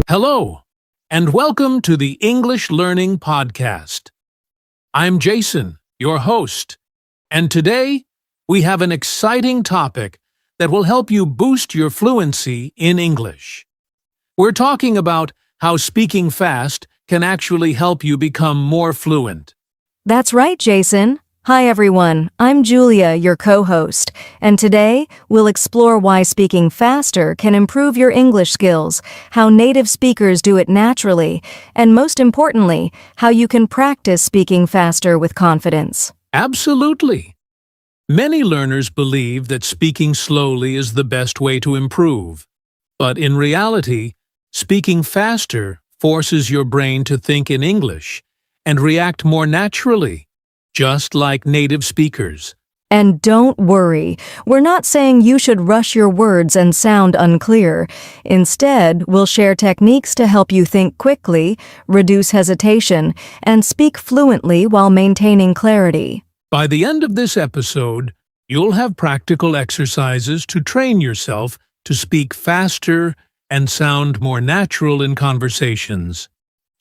Hello, and welcome to the English Learning Podcast. I'm Jason, your host, and today we have an exciting topic that will help you boost your fluency in English. We're talking about how speaking fast can actually help you become more fluent. That's right, Jason. Hi, everyone. I'm Julia, your co-host, and today we'll explore why speaking faster can improve your English skills, how native speakers do it naturally, and most importantly, how you can practice speaking faster with confidence. Absolutely. Many learners believe that speaking slowly is the best way to improve. But in reality, speaking faster forces your brain to think in English and react more naturally, just like native speakers. And don't worry, we're not saying you should rush your words and sound unclear. Instead, we'll share techniques to help you think quickly, reduce hesitation, and speak fluently while maintaining clarity. By the end of this episode, you'll have practical exercises to train yourself to speak faster and sound more natural in conversations.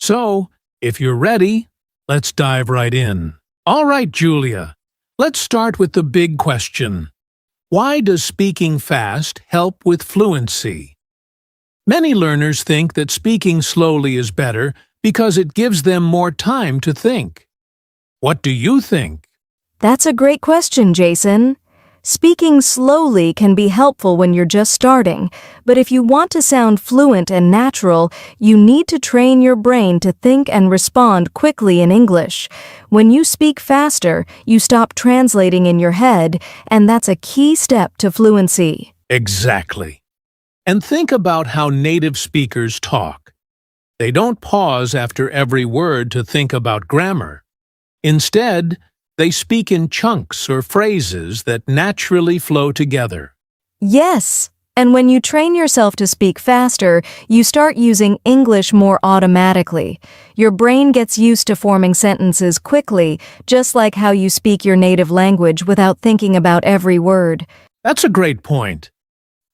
So, if you're ready, let's dive right in. All right, Julia, let's start with the big question. Why does speaking fast help with fluency? Many learners think that speaking slowly is better because it gives them more time to think. What do you think? That's a great question, Jason. Speaking slowly can be helpful when you're just starting, but if you want to sound fluent and natural, you need to train your brain to think and respond quickly in English. When you speak faster, you stop translating in your head, and that's a key step to fluency. Exactly. And think about how native speakers talk. They don't pause after every word to think about grammar. Instead, they speak in chunks or phrases that naturally flow together. Yes, and when you train yourself to speak faster, you start using English more automatically. Your brain gets used to forming sentences quickly, just like how you speak your native language without thinking about every word. That's a great point.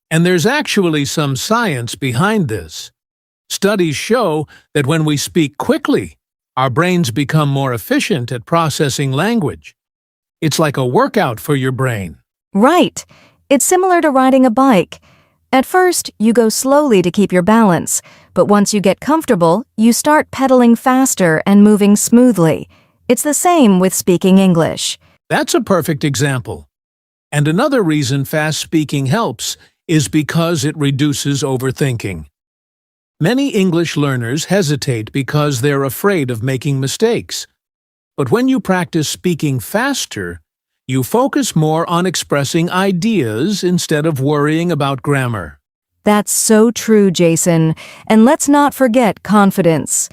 And there's actually some science behind this. Studies show that when we speak quickly, our brains become more efficient at processing language. It's like a workout for your brain. Right. It's similar to riding a bike. At first, you go slowly to keep your balance, but once you get comfortable, you start pedaling faster and moving smoothly. It's the same with speaking English. That's a perfect example. And another reason fast speaking helps is because it reduces overthinking. Many English learners hesitate because they're afraid of making mistakes. But when you practice speaking faster, you focus more on expressing ideas instead of worrying about grammar. That's so true, Jason. And let's not forget confidence.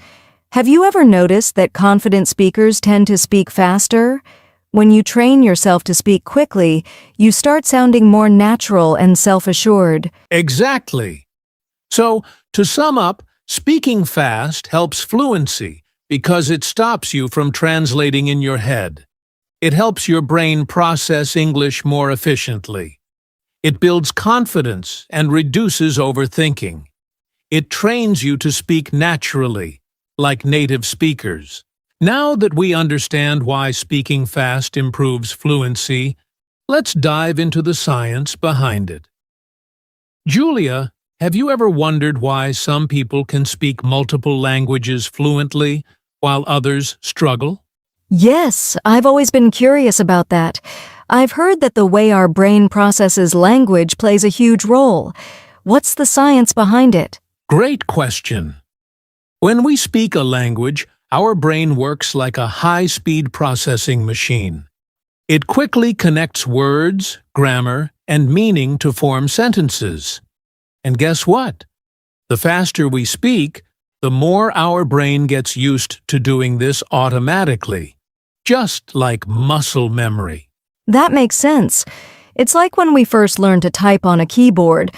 Have you ever noticed that confident speakers tend to speak faster? When you train yourself to speak quickly, you start sounding more natural and self-assured. Exactly. So, to sum up, speaking fast helps fluency because it stops you from translating in your head. It helps your brain process English more efficiently. It builds confidence and reduces overthinking. It trains you to speak naturally, like native speakers. Now that we understand why speaking fast improves fluency, let's dive into the science behind it. Julia, have you ever wondered why some people can speak multiple languages fluently while others struggle? Yes, I've always been curious about that. I've heard that the way our brain processes language plays a huge role. What's the science behind it? Great question. When we speak a language, our brain works like a high-speed processing machine. It quickly connects words, grammar, and meaning to form sentences. And guess what? The faster we speak, the more our brain gets used to doing this automatically, just like muscle memory. That makes sense. It's like when we first learn to type on a keyboard.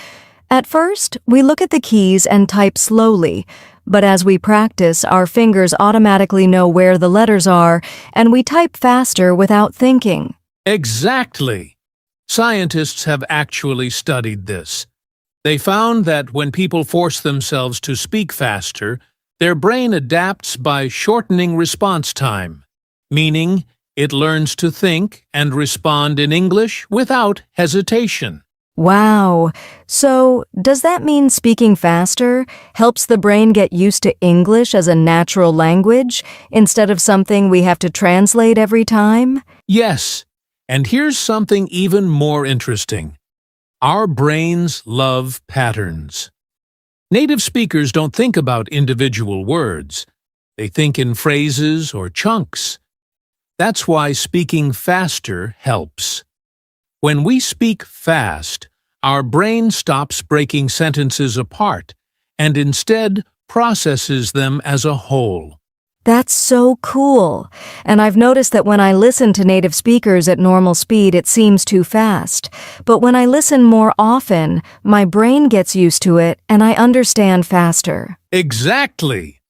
At first, we look at the keys and type slowly, but as we practice, our fingers automatically know where the letters are, and we type faster without thinking. Exactly. Scientists have actually studied this. They found that when people force themselves to speak faster, their brain adapts by shortening response time, meaning it learns to think and respond in English without hesitation. Wow. So, does that mean speaking faster helps the brain get used to English as a natural language instead of something we have to translate every time? Yes, and here's something even more interesting. Our brains love patterns. Native speakers don't think about individual words. They think in phrases or chunks. That's why speaking faster helps. When we speak fast, our brain stops breaking sentences apart and instead processes them as a whole. That's so cool. And I've noticed that when I listen to native speakers at normal speed, it seems too fast. But when I listen more often, my brain gets used to it and I understand faster. Exactly.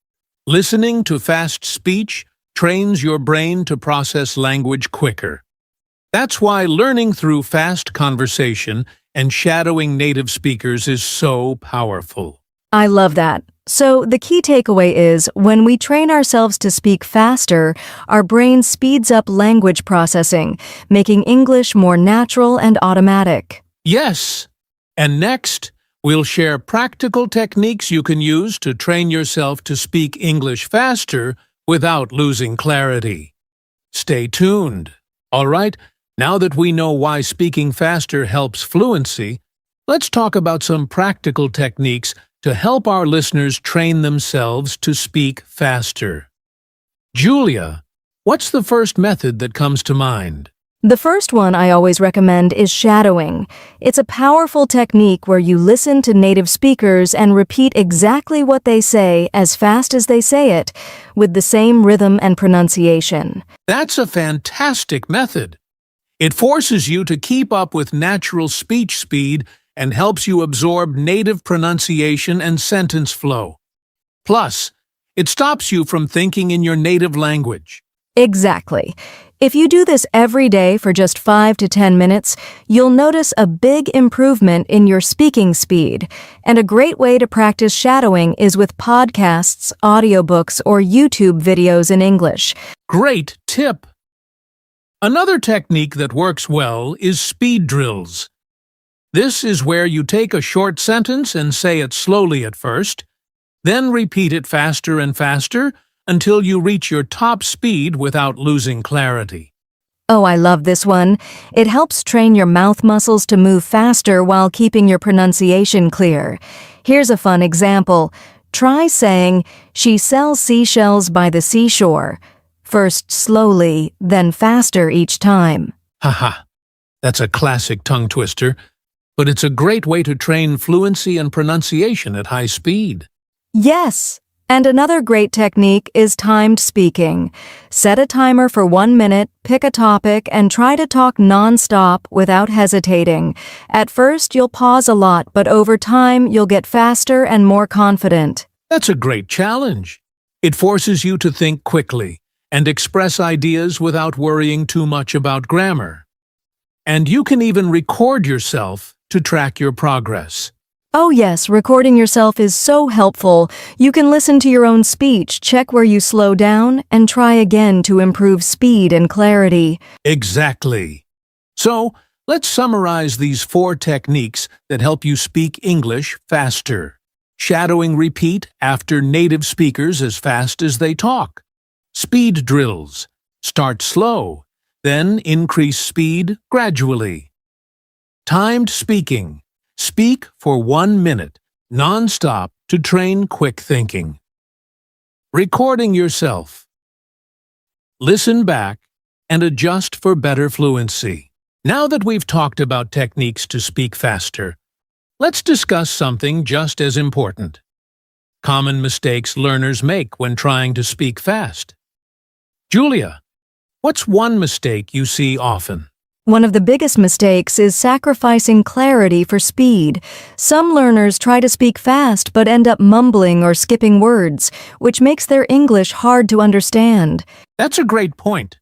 Listening to fast speech trains your brain to process language quicker. That's why learning through fast conversation and shadowing native speakers is so powerful. I love that. So the key takeaway is when we train ourselves to speak faster, our brain speeds up language processing, making English more natural and automatic. Yes. And next, we'll share practical techniques you can use to train yourself to speak English faster without losing clarity. Stay tuned. All right, now that we know why speaking faster helps fluency, let's talk about some practical techniques to help our listeners train themselves to speak faster. Julia, what's the first method that comes to mind? The first one I always recommend is shadowing. It's a powerful technique where you listen to native speakers and repeat exactly what they say as fast as they say it, with the same rhythm and pronunciation. That's a fantastic method. It forces you to keep up with natural speech speed and helps you absorb native pronunciation and sentence flow. Plus, it stops you from thinking in your native language. Exactly. If you do this every day for just 5 to 10 minutes, you'll notice a big improvement in your speaking speed. And a great way to practice shadowing is with podcasts, audiobooks, or YouTube videos in English. Great tip! Another technique that works well is speed drills. This is where you take a short sentence and say it slowly at first, then repeat it faster and faster until you reach your top speed without losing clarity. Oh, I love this one. It helps train your mouth muscles to move faster while keeping your pronunciation clear. Here's a fun example. Try saying, "She sells seashells by the seashore." First slowly, then faster each time. Haha, that's a classic tongue twister, but it's a great way to train fluency and pronunciation at high speed. Yes! And another great technique is timed speaking. Set a timer for 1 minute, pick a topic, and try to talk non-stop without hesitating. At first, you'll pause a lot, but over time, you'll get faster and more confident. That's a great challenge. It forces you to think quickly and express ideas without worrying too much about grammar. And you can even record yourself to track your progress. Oh yes, recording yourself is so helpful. You can listen to your own speech, check where you slow down, and try again to improve speed and clarity. Exactly. So, let's summarize these 4 techniques that help you speak English faster. Shadowing repeat after native speakers as fast as they talk. Speed drills. Start slow, then increase speed gradually. Timed speaking. Speak for 1 minute, non-stop, to train quick thinking. Recording yourself. Listen back and adjust for better fluency. Now that we've talked about techniques to speak faster, let's discuss something just as important. Common mistakes learners make when trying to speak fast. Julia, what's one mistake you see often? One of the biggest mistakes is sacrificing clarity for speed. Some learners try to speak fast but end up mumbling or skipping words, which makes their English hard to understand. That's a great point.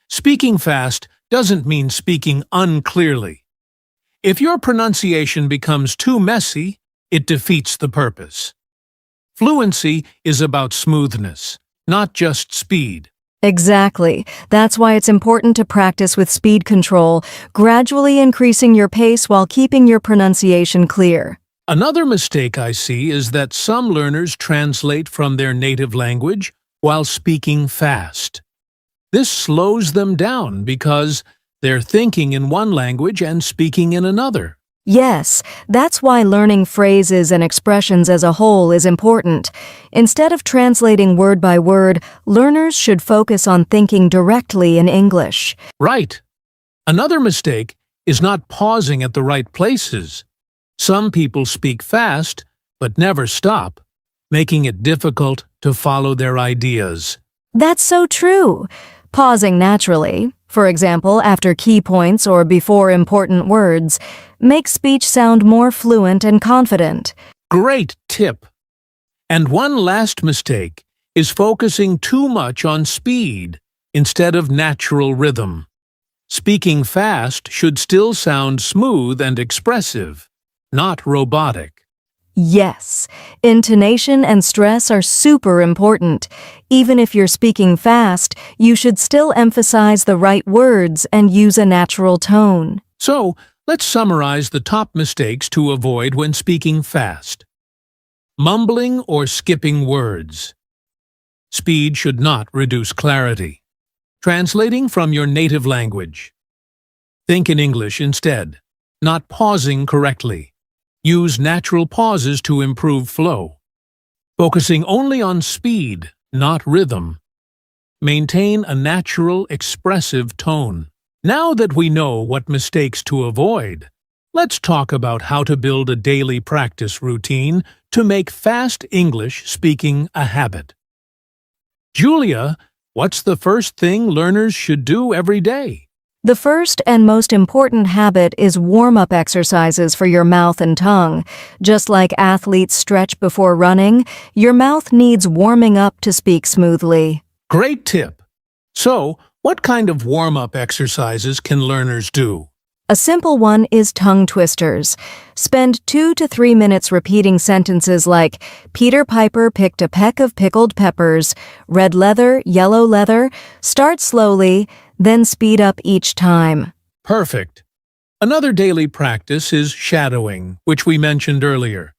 Speaking fast doesn't mean speaking unclearly. If your pronunciation becomes too messy, it defeats the purpose. Fluency is about smoothness, not just speed. Exactly. That's why it's important to practice with speed control, gradually increasing your pace while keeping your pronunciation clear. Another mistake I see is that some learners translate from their native language while speaking fast. This slows them down because they're thinking in one language and speaking in another. Yes, that's why learning phrases and expressions as a whole is important. Instead of translating word by word, learners should focus on thinking directly in English. Right. Another mistake is not pausing at the right places. Some people speak fast, but never stop, making it difficult to follow their ideas. That's so true. Pausing naturally, for example, after key points or before important words, makes speech sound more fluent and confident. Great tip! And one last mistake is focusing too much on speed instead of natural rhythm. Speaking fast should still sound smooth and expressive, not robotic. Yes, intonation and stress are super important. Even if you're speaking fast, you should still emphasize the right words and use a natural tone. So, let's summarize the top mistakes to avoid when speaking fast. Mumbling or skipping words. Speed should not reduce clarity. Translating from your native language. Think in English instead, not pausing correctly. Use natural pauses to improve flow. Focusing only on speed, not rhythm. Maintain a natural, expressive tone. Now that we know what mistakes to avoid, let's talk about how to build a daily practice routine to make fast English speaking a habit. Julia, what's the first thing learners should do every day? The first and most important habit is warm-up exercises for your mouth and tongue. Just like athletes stretch before running, your mouth needs warming up to speak smoothly. Great tip! So, what kind of warm-up exercises can learners do? A simple one is tongue twisters. Spend 2 to 3 minutes repeating sentences like, Peter Piper picked a peck of pickled peppers, red leather, yellow leather. Start slowly, then speed up each time. Perfect. Another daily practice is shadowing, which we mentioned earlier.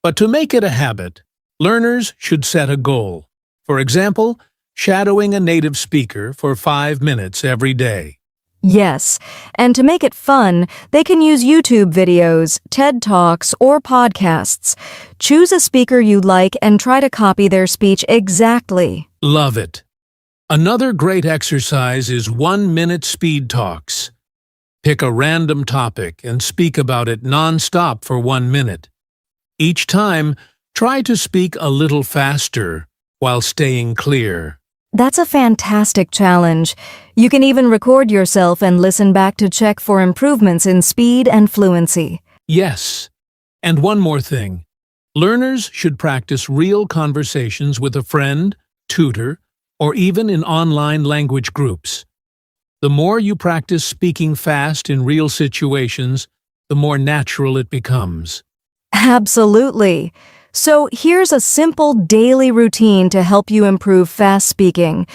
But to make it a habit, learners should set a goal. For example, shadowing a native speaker for 5 minutes every day. Yes, and to make it fun, they can use YouTube videos, TED Talks, or podcasts. Choose a speaker you like and try to copy their speech exactly. Love it. Another great exercise is 1-minute speed talks. Pick a random topic and speak about it non-stop for 1 minute. Each time, try to speak a little faster while staying clear. That's a fantastic challenge. You can even record yourself and listen back to check for improvements in speed and fluency. Yes. And one more thing. Learners should practice real conversations with a friend, tutor, or even in online language groups. The more you practice speaking fast in real situations, the more natural it becomes. Absolutely. So here's a simple daily routine to help you improve fast speaking.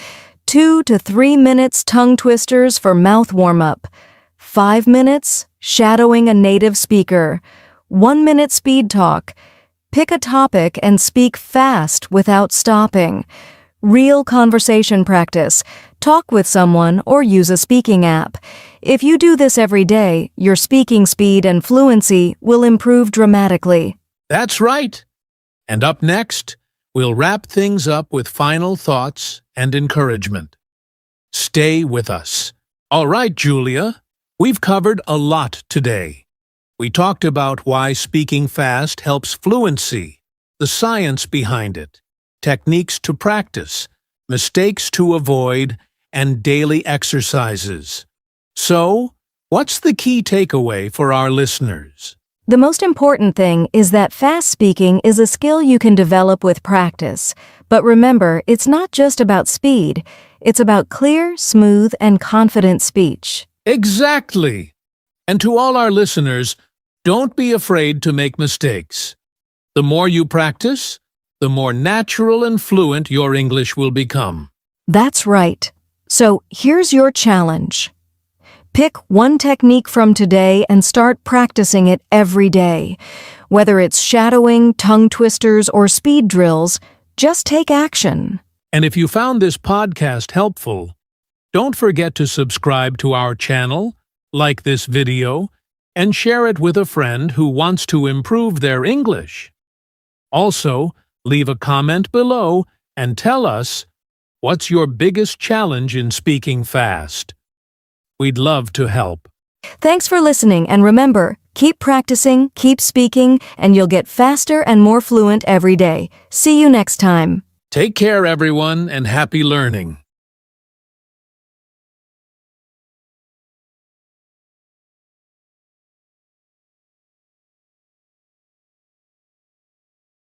2 to 3 minutes tongue twisters for mouth warm-up. 5 minutes shadowing a native speaker. 1 minute speed talk. Pick a topic and speak fast without stopping. Real conversation practice. Talk with someone or use a speaking app. If you do this every day, your speaking speed and fluency will improve dramatically. That's right. And up next, we'll wrap things up with final thoughts and encouragement. Stay with us. All right, Julia, we've covered a lot today. We talked about why speaking fast helps fluency, the science behind it, techniques to practice, mistakes to avoid, and daily exercises. So, what's the key takeaway for our listeners? The most important thing is that fast speaking is a skill you can develop with practice. But remember, it's not just about speed. It's about clear, smooth, and confident speech. Exactly. And to all our listeners, don't be afraid to make mistakes. The more you practice, the more natural and fluent your English will become. That's right. So here's your challenge. Pick one technique from today and start practicing it every day. Whether it's shadowing, tongue twisters, or speed drills, just take action. And if you found this podcast helpful, don't forget to subscribe to our channel, like this video, and share it with a friend who wants to improve their English. Also, leave a comment below and tell us, what's your biggest challenge in speaking fast? We'd love to help. Thanks for listening, and remember, keep practicing, keep speaking, and you'll get faster and more fluent every day. See you next time. Take care, everyone, and happy learning.